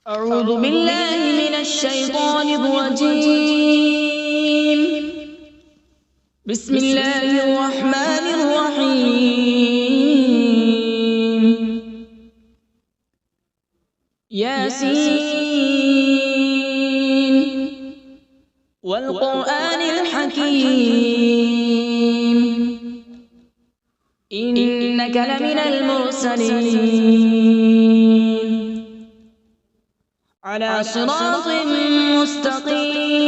أعوذ بالله من الشيطان الرجيم. بسم الله الرحمن الرحيم. ياسين والقرآن الحكيم إنك لمن المرسلين على صراط مستقيم.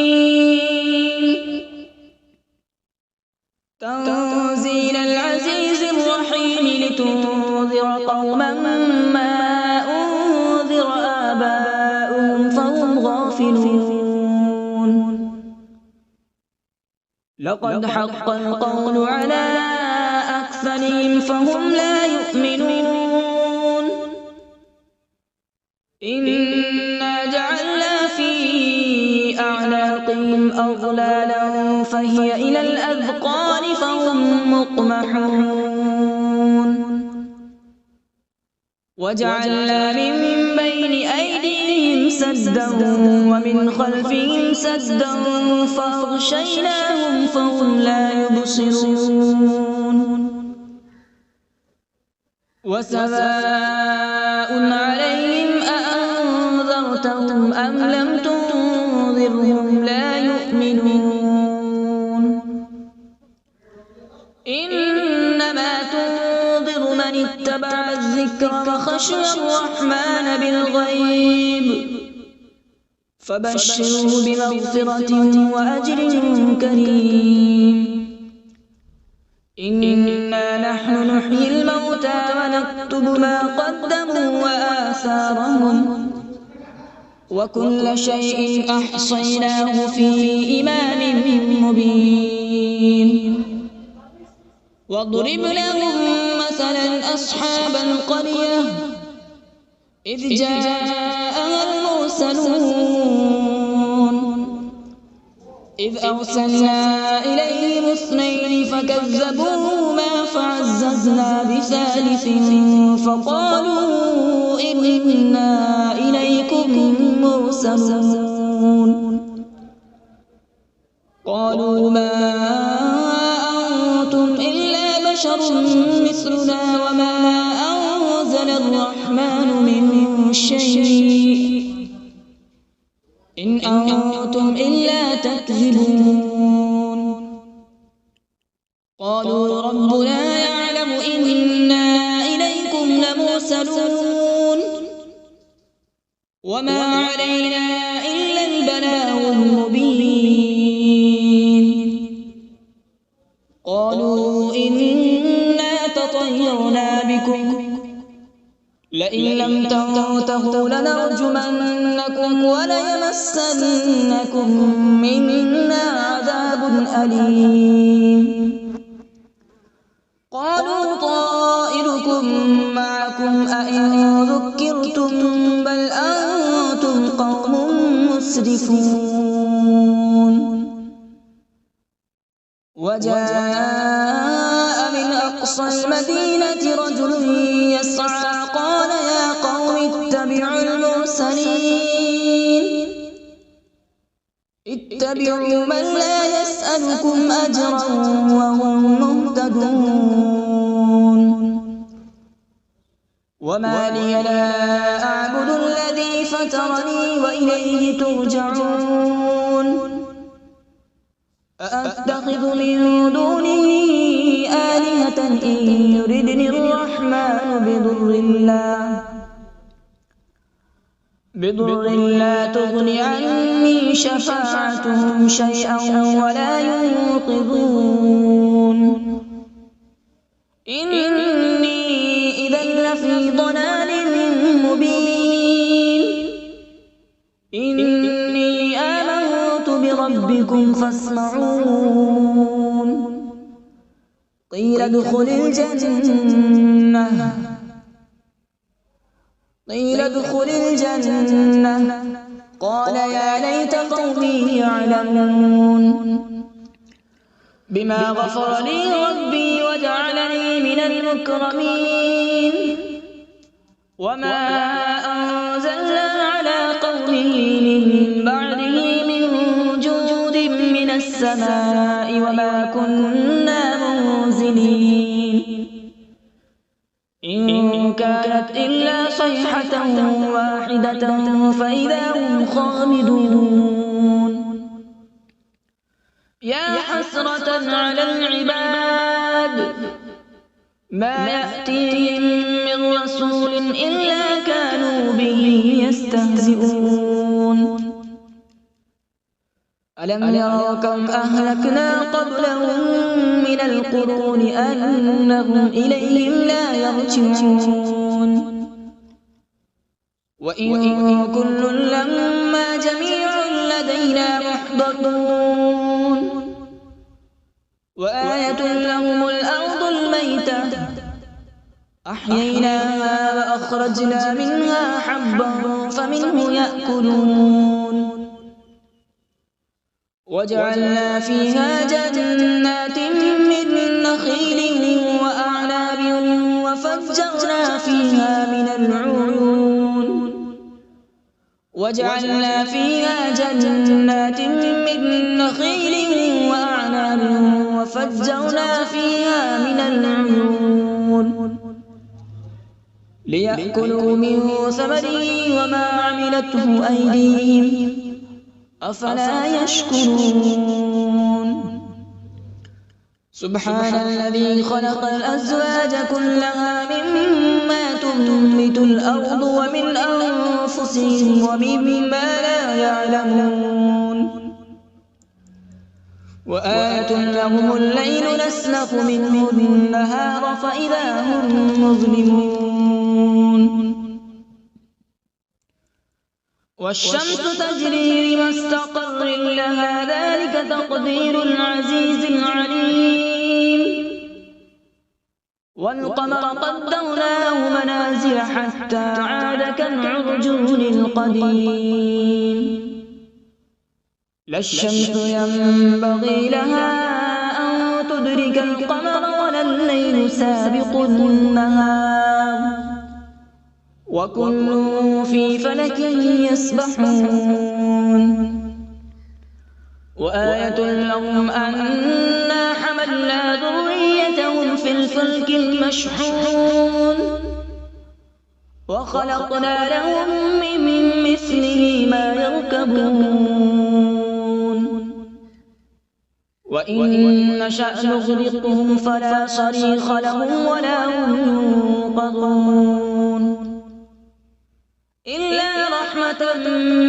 تنزيل العزيز الرحيم لتنذر قوما ما أنذر آباؤهم فهم غافلون. لقد حق القول على أكثرهم فهم لا يؤمنون. إنا جعلنا في أعناقهم أغلالا فهي إلى الأذقان فهم مقمحون. وجعلنا من بين أيديهم سدا ومن خلفهم سدا فأغشيناهم فهم لا يبصرون. وسواء عليهم أأنذرتهم أم لم تنذرهم لا يؤمنون. إنما تنذر من اتبع الذكر وخشي الرحمن بالغيب فبشره بمغفرة وأجر كريم. إنا نحن نحيي الموتى ونكتب ما قدموا وآثارهم وكل شيء أحصيناه في إمام مبين. واضرب لهم مثلا أصحاب القرية إذ جاءها المرسلون إذ أرسلنا إليهم اثنين فكذبوهما فعززنا بثالث فقالوا إنا إليكم مرسلون. قالوا ما أنتم إلا بشر مثلنا وما أنزل الرحمن من شيء إن أنتم إلا تكذبون. قالوا ربنا يعلم إنا إليكم لمرسلون وما علينا إلا البلاغ المبين. قالوا إنا تطيرنا بكم لئن لم تنتهوا لنرجمنكم وليمسنكم منا عذاب أليم. قالوا طائركم معكم أئن ذكرتم بل أنتم قوم مسرفون. وجاء من أقصى المدينة رجل يسعى قال يا قوم اتبعوا المرسلين اتبعوا من لا يسألكم أجرا وهم مهتدون. وما لي لا أعبد الذي فطرني وإليه ترجعون. أأتخذ من دونه آلهة إن يردني الرحمن بضر لا تغن عني شفاعتهم شيئا ولا ينقذون. إني إذا لفي ضلال مبين. إني آمنت بربكم فاسمعون. قيل ادخل الجنة قال يا ليت قومي يعلمون. بما غفر لي ربي وجعلني من المكرمين. وما أنزلنا على السماء وما كنا منزلين إن كانت إلا صيحة واحدة فإذا هم خامدون يا حسرة على العباد ما يأتيهم من رسول إلا كانوا به يستهزئون ألم يروا كم أهلكنا قبلهم من القرون أنهم إليهم لا يرجعون وإن كل لما جميع لدينا محضرون وآية لهم الأرض الميتة أحييناها وأخرجنا منها حبا فمنه يأكلون وجعلنا فيها جنات من نخيل وأعناب وفجرنا فيها من العيون وجعلنا فيها جنات من نخيل وأعناب وفجرنا فيها من العيون ليأكلوا من ثمره وما عملته أيديهم أفلا يشكرون سبحان الذي خلق الأزواج كلها مما تنبت الأرض ومن أنفسهم ومما لا يعلمون وآية لهم الليل نسلخ منه النهار فإذا هم مظلمون والشمس تجري لمستقر لها ذلك تقدير العزيز العليم والقمر قدرناه منازل حتى عاد كالعرجون القديم لا الشمس ينبغي لها أن تدرك القمر ولا الليل سابق النهار وكل في فلك يسبحون وآية لهم أنا حملنا ذريتهم في الفلك المشحون وخلقنا لهم من مثله ما يركبون وإن نشأ نغرقهم فلا صريخ لهم ولا هم ينقذون إلا رحمة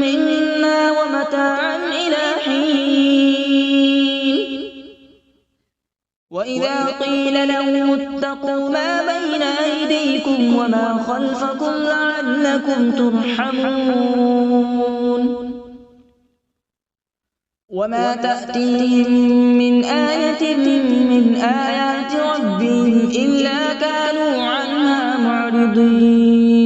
منا ومتاعا إلى حين وإذا قيل لهم اتقوا ما بين أيديكم وما خلفكم لعلكم ترحمون وما تأتيهم من آية من آيات ربهم إلا كانوا عنها معرضين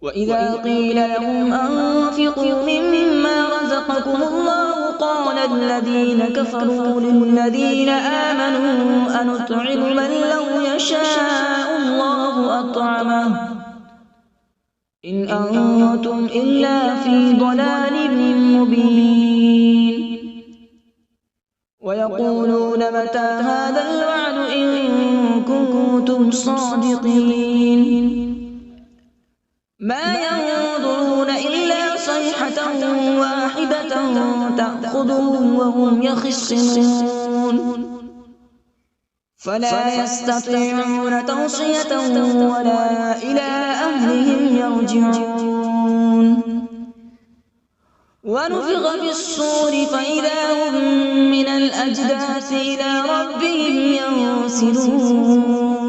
وإذا قيل لهم أنفقوا مما رزقكم الله قال الذين كفروا للذين آمنوا أنطعم من لو يشاء الله أطعمه إن أنتم إلا في ضلال مبين ويقولون متى هذا الوعد إن كنتم صادقين ما ينظرون إلا صيحة واحدة تأخذهم وهم يخصمون فلا يستطيعون توصية ولا إلى أهلهم يرجعون ونفخ في الصور فإذا هم من الأجداث إلى ربهم ينسلون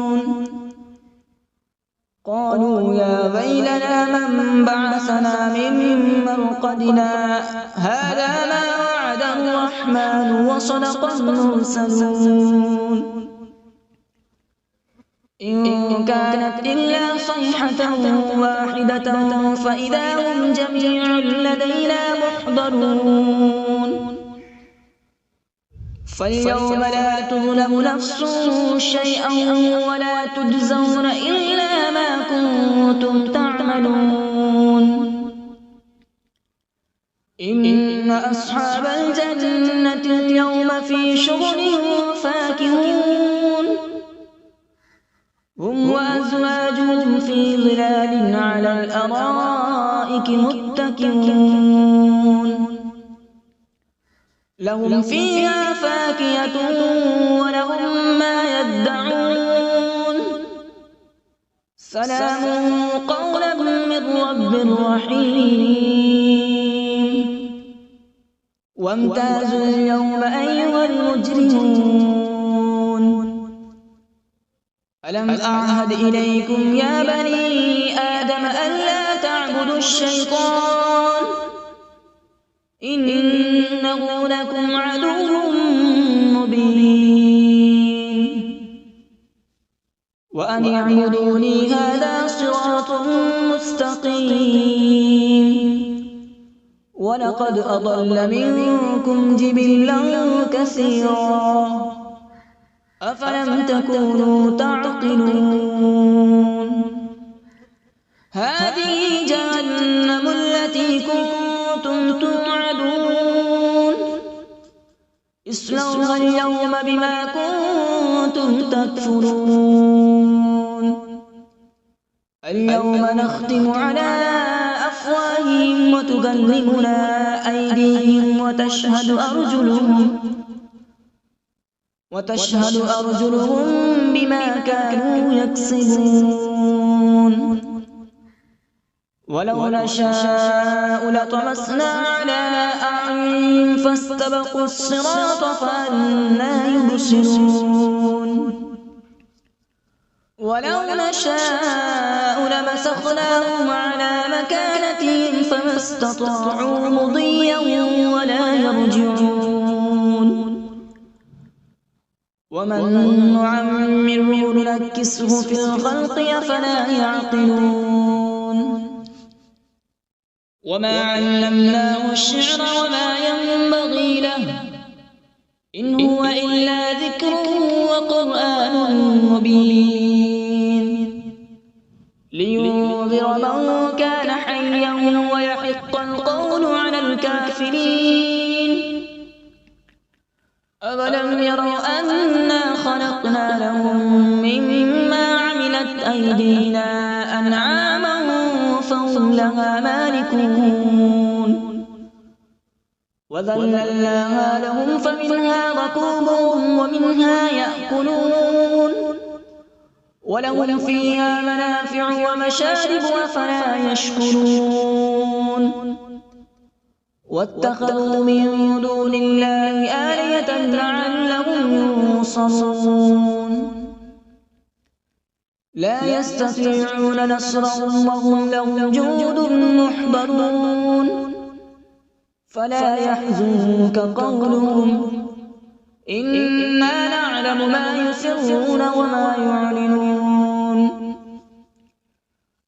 قالوا يا ويلنا من بعثنا من مرقدنا هذا ما وعد الرحمن وصدق المرسلون إن كانت إلا صيحة واحدة فإذا هم جميع لدينا محضرون فاليوم لا تظلم نفس شيئا ولا تجزون إلا ما كنتم تعملون إن أصحاب الجنة اليوم في شغل فاكهون هم وأزواجهم في ظلال على الأرائك متكئون لهم فيها فاكهة ولهم ما يدعون سلام قولا من رب رحيم وامتازوا اليوم أيها المجرمون ألم أعهد إليكم يا بني آدم ألا تعبدوا الشيطان إنه لكم عدو مبين وأن اعبدوني هذا صراط مستقيم ولقد أضل منكم جبلا كثيرا أفلم تكونوا تعقلون هذه جهنم التي كنتم توعدون اصلوها اليوم بما كنتم تكفرون اليوم نختم على أفواههم وتكلمنا أيديهم وتشهد أرجلهم بما كانوا يكسبون ولو نشاء لطمسنا على أعينهم فاستبقوا الصراط فأنى يبصرون ولو نشاء لمسخناهم على مكانتهم فما استطاعوا مضيا ولا يرجعون ومن نعمره ننكسه في الخلق أفلا يعقلون وما علمناه الشعر وما ينبغي له إن هو إلا ذكر وقرآن مبين لينذر من كان حيا ويحق القول على الكافرين أولم يروا أنا خلقنا لهم مما عملت أيدينا أنعاما فهم لها مالكون وذللناها لهم فمنها ركوبهم ومنها يأكلون ولهم فيها منافع ومشارب أفلا يشكرون واتخذوا من دون الله آلهة لعلهم ينصرون لا يستطيعون نصرهم وهم لهم جند محضرون فلا يحزنك قولهم إنا نعلم ما يسرون وما يعلنون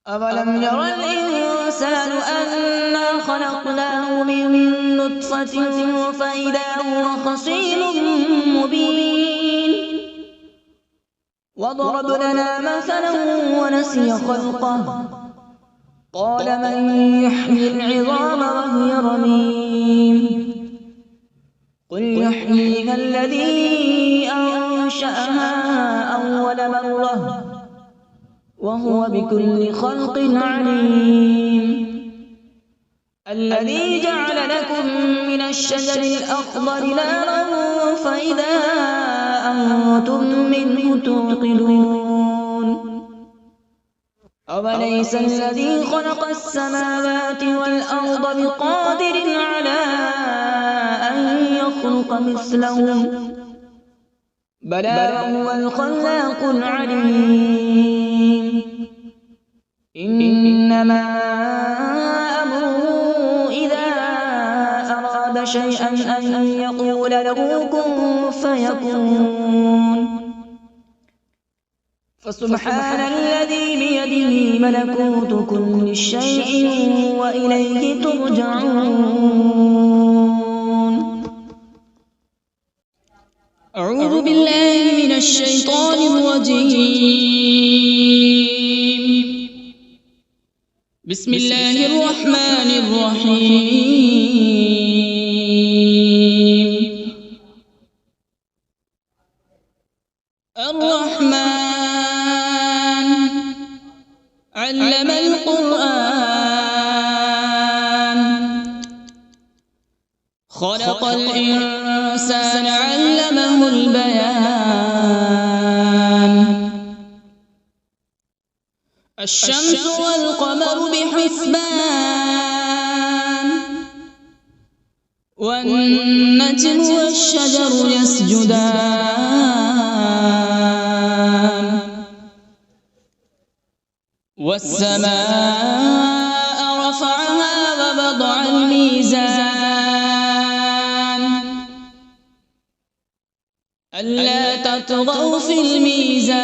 أولم ير الإنسان أنا خلقناه من نطفة فإذا هو خصيم مبين وضرب لنا مثلا ونسي خلقه قال من يحيي العظام وهي رميم قل يحييها الذي أنشأها أول مرة وهو بكل خلق عليم الذي جعل لكم من الشجر الأخضر نارا فإذا أنتم منه توقدون أوليس الذي خلق السماوات والأرض بقادر على أن يخلق مثلهم بلى هو الخلاق العليم إنما أمره إذا أراد شيئا أن يقول له كن فيكون فسبحان الذي بيده ملكوت كل شيء وإليه ترجعون. أعوذ بالله من الشيطان الرجيم. بسم الله الرحمن الرحيم. علم القرآن خلق الإنسان علمه البيان الشمس والقمر بحسبان والنجم والشجر يسجدان والسماء رفعها ووضع الميزان ألا تطغوا في الميزان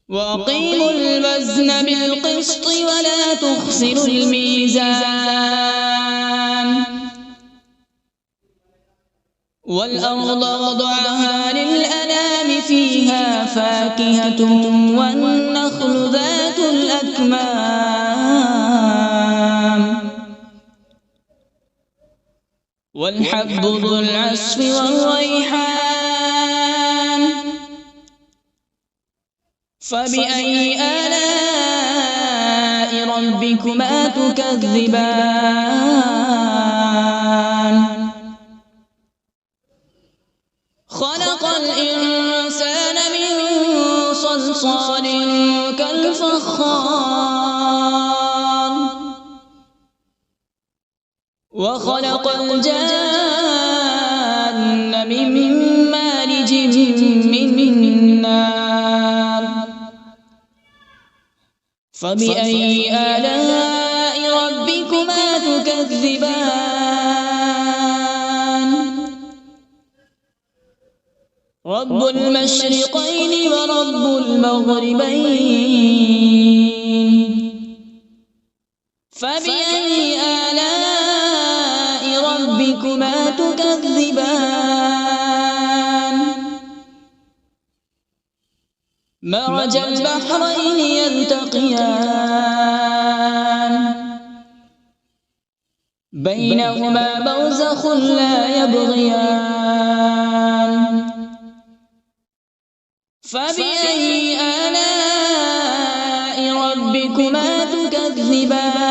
وأقيموا الوزن بالقسط ولا تخسروا الميزان والأرض وضعها للأنام فيها فاكهة والنخل ذات الأكمام والحب ذو العصف والريحان فبأي آلاء ربكما تكذبان خلق الإنسان من صلصال كالفخار وخلق الجان من مارج من نار فبأي آلاء ربكما تكذبان رب المشرقين ورب المغربين فبأي آلاء ربكما تكذبان مرج البحرين يلتقيان بينهما برزخ لا يبغيان فبأي آلاء ربكما تكذبان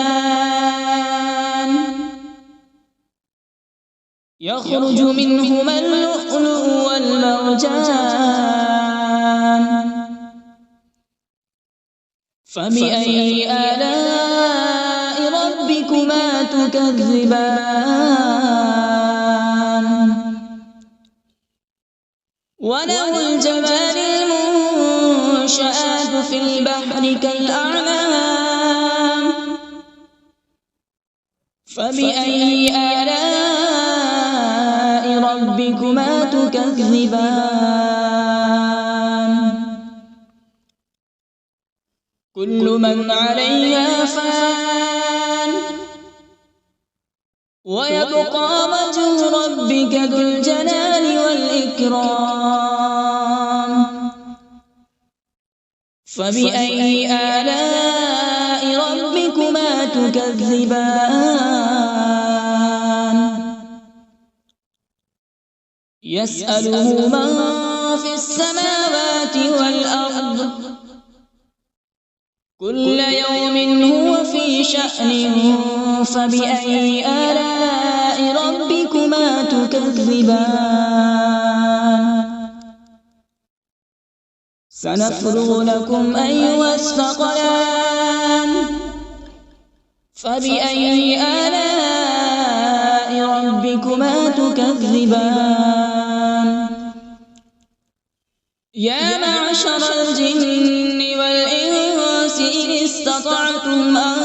يخرج منهما اللؤلؤ والمرجان فبأي آلاء ربكما تكذبان وله الجوار المنشآت في البحر كالأعلام فبأي آلاء ربكما تكذبان كل من عليها فان ويبقى وجه ربك ذو الجلال والإكرام فبأي آلاء ربكما تكذبان يسأله من في السماوات والأرض كل يوم هو في شأن فبأي آلاء ربكما تكذبان سنفرغ لكم أيها الثقلان فبأي آلاء ربكما تكذبان يا معشر الجن والإنس إن استطعتم أن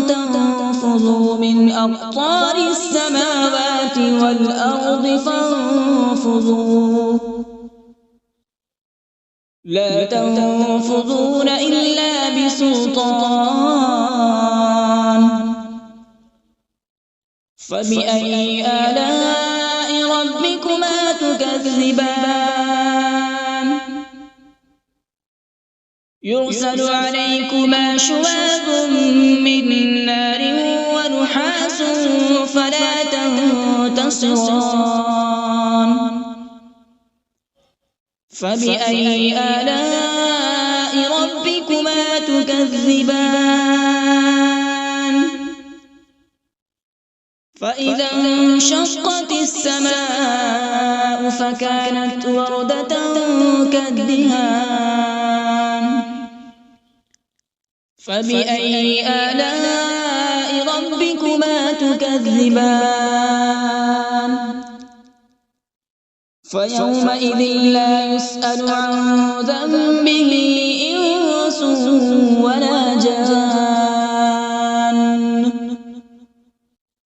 تنفذوا من أقطار السماوات والأرض فانفذوا لا تنفذون إلا بسلطان فبأي آلاء ربكما تكذبان يرسل عليكما شواظ من نار ونحاس فلا تنتصران فبأي آلاء ربكما تكذبان فإذا انشقت السماء فكانت وردة كالدهان فبأي آلاء ربكما تكذبان فيومئذ لا يسأل عن ذنبه إنس ولا جان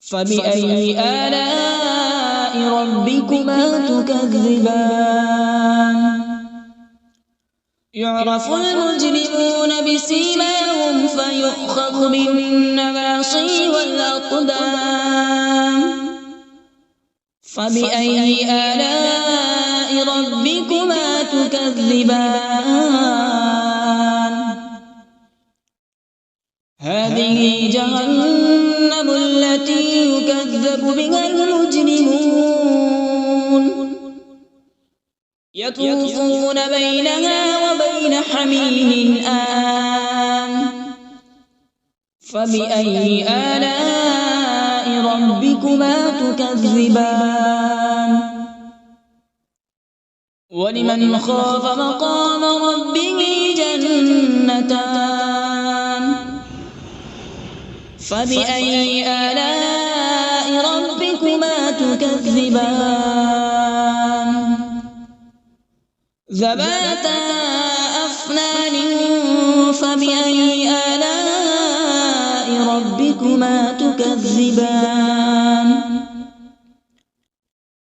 فبأي آلاء ربكما تكذبان يعرف المجرمون بسيماهم فيؤخذ بالنواصي والأقدام فبأي آلاء ربكما تكذبان هذه جهنم التي يكذب بها المجرمون يطوفون بينها وبين حميم آن فبأي آلاء ربكما تكذبان ولمن خاف مقام ربه جنتان فبأي آلاء ربكما تكذبان ذواتا أفنان فبأي آلاء ربكما تكذبان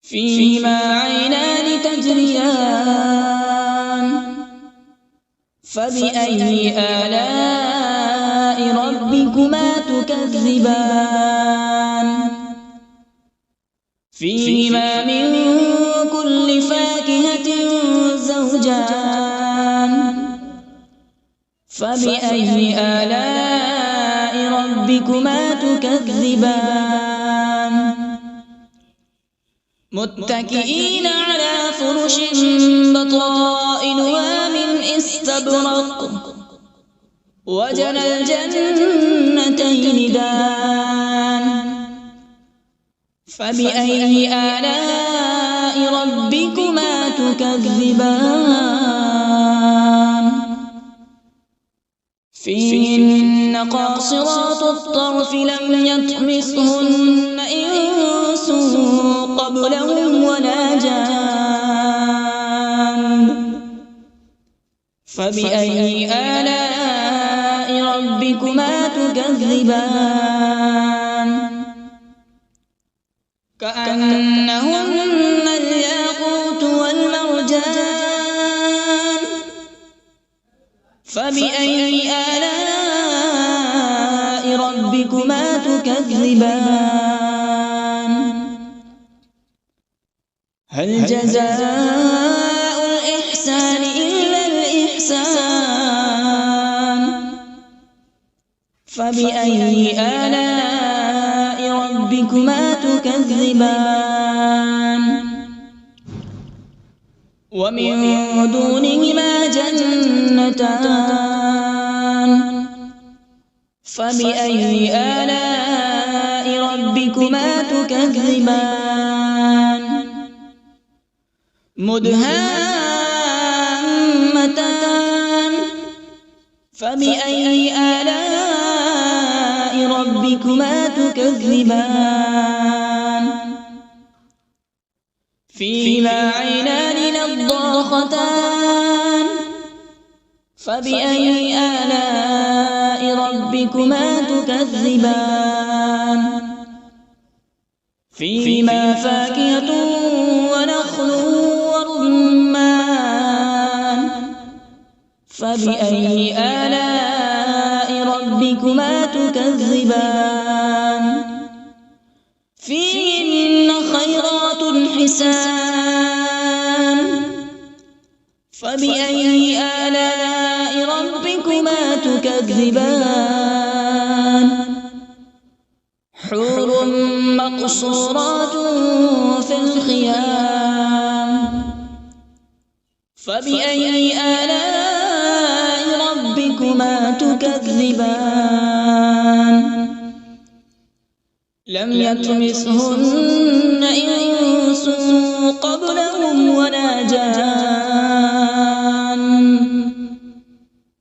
فيهما عينان تجريان فبأي آلاء ربكما تكذبان فيهما من كل فاكهة زوجان فبأي آلاء ربكما تكذبان متكئين على فرش بطائنها من استبرق وجنى الجنتين دان فبأي آلاء ربكما تكذبان فيهن قاصرات الطرف لم يطمثهن إنس قبلهم ولا جان فبأي آلاء ربكما تكذبان كأنهن الياقوت والمرجان فبأي آلاء ربكما تكذبان هل جزاء الإحسان إلا الإحسان فبأي آلاء ربكما تكذبان ومن دونهما جنتان فبأي آلاء ربكما تكذبان مدهامتان فبأي آلاء ربكما تكذبان فيهما عينان نضاختان فبأي آلاء ربكما تكذبان فيهما فاكهة ونخل ورمان فبأي آلاء ربكما تكذبان فيهن خيرات حسان فبأي آلاء ربكما تكذبان حور مقصورات في الخيام فبأي آلاء ربكما تكذبان لم يطمثهن إنس قبلهم ولا جان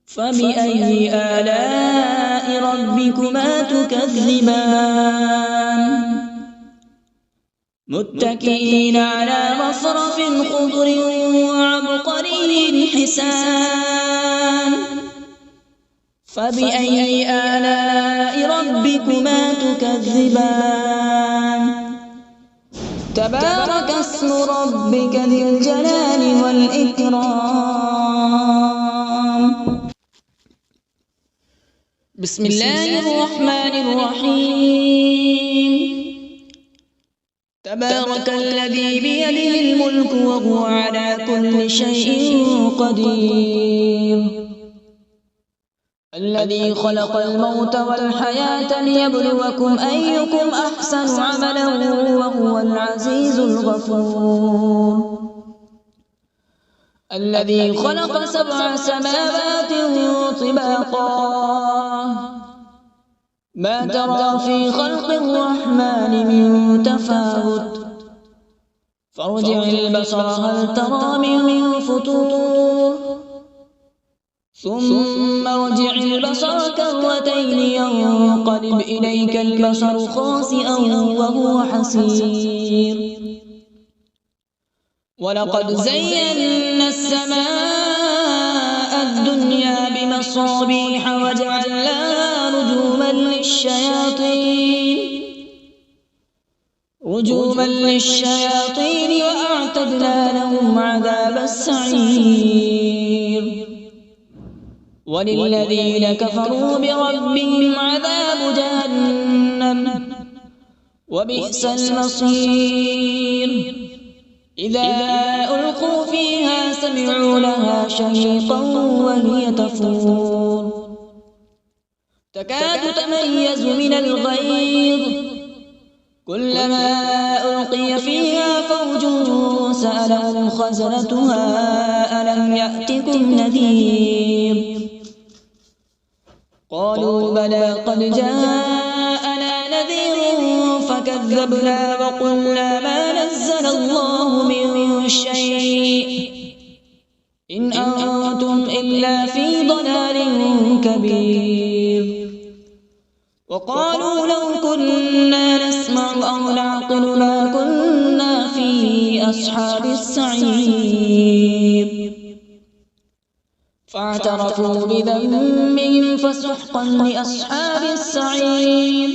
فبأي آلاء ربكما تكذبان متكئين على رفرف خضر وعبقري حسان فبأي آلاء ربكما تكذبان تبارك اسم ربك ذي الجلال والإكرام بسم الله الرحمن الرحيم تبارك الذي بيده الملك وهو على كل شيء قدير الذي خلق الموت والحياة ليبلوكم أيكم أحسن عملا وهو العزيز الغفور الذي خلق 7 سماوات طباقا ما ترى في خلق الرحمن من تفاوت فارجع البصر هل ترى من فطور ثم ارجع البصر كرتين ينقلب إليك البصر خاسئا وهو حسير ولقد زينا السماء الدنيا بمصابيح وجعلناها رجوما للشياطين وأعتدنا لهم عذاب السعير وللذين كفروا بربهم عذاب جهنم وبئس المصير إذا ألقوا فيها سمعوا لها شهيقا وهي تفور تكاد تميز من الغيظ كلما ألقي فيها فوج سألهم خزنتها ألم يأتكم نذير قالوا بلى قد جاءنا نذير فكذبنا وقلنا ما نزل الله من شيء إن أنتم إلا في ضلال كبير وقالوا لو كنا نسمع أو نعقل ما كنا في أصحاب السعير فاعترفوا بذنبهم فسحقا لأصحاب السعير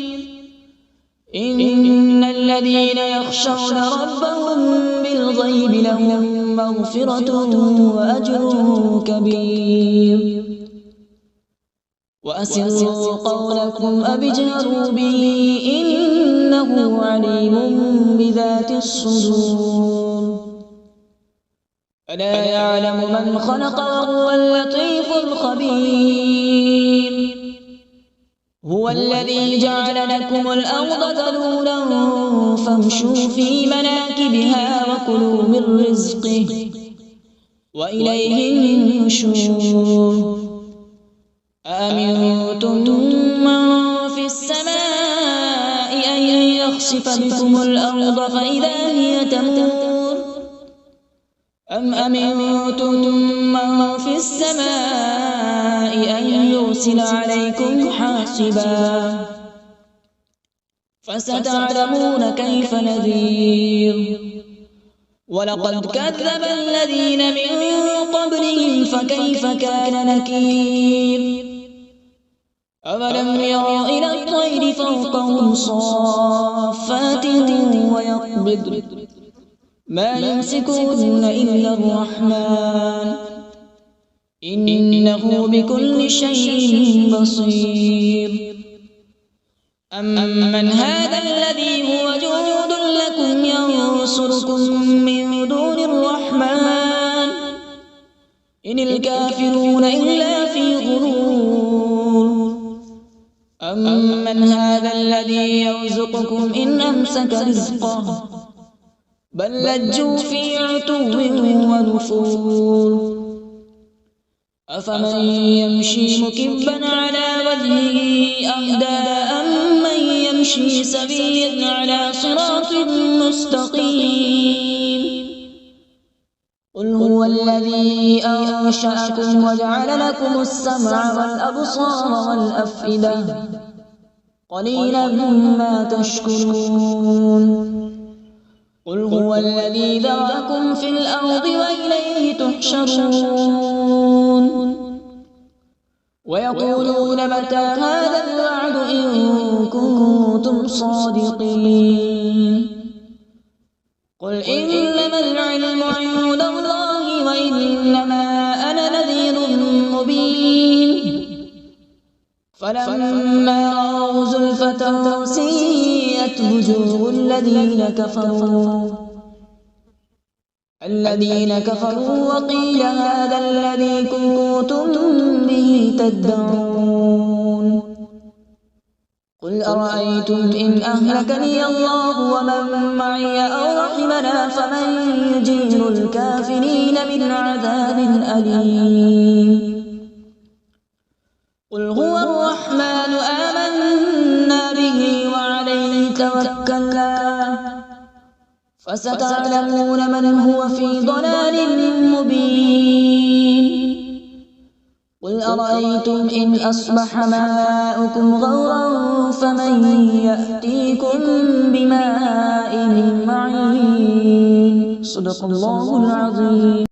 إن الذين يخشون ربهم بالغيب لهم مغفرة وأجر كبير وأسروا قولكم أو اجهروا به إنه عليم بذات الصدور ألا يعلم من خلق وهو اللطيف الخبير هو الذي جعل لكم الأرض ذلولا فامشوا في مناكبها وكلوا من رزقه وإليه النشور أأمنتم من في السماء أن يخسف بكم الأرض فإذا هي تمور أم أمنتم من في السماء أن يرسل عليكم حاصبا فستعلمون كيف نذير ولقد كذب الذين من قبلهم فكيف كان نكير أولم يروا إلى الطير فوقهم صافات ويقبض ما يمسكهن إلا الرحمن إنه بكل شيء بصير أمن هذا الذي هو جند لكم ينصركم من دون الرحمن إن الكافرون إلا في غرور أمن هذا الذي يرزقكم إن أمسك رزقه بل لجوا في عتو ونفور أفمن يمشي مكبا على وجهه أهدى أمن يمشي سويا على صراط مستقيم قل هو الذي أنشأكم وجعل لكم السمع والأبصار والأفئدة قليلا ما تشكرون قل هو الذي ذرأكم في الأرض وإليه تحشرون ويقولون متى هذا الوعد إن كنتم صادقين قل إنما العلم عند الله وإنما أنا نذير مبين فلما رأوا زلفة سيئت وجوه الذين كفروا وقيل هذا الذي كنتم به تدعون قل أرأيتم إن أهلكني الله ومن معي أو رحمنا فمن يجير الكافرين من عذاب أليم قل هو الرحمن آمنا به وعليه توكلنا فستعلمون من هو في ضلال مبين قل أرأيتم إن أصبح ماؤكم غورا فمن يأتيكم بماء معين صدق الله العظيم.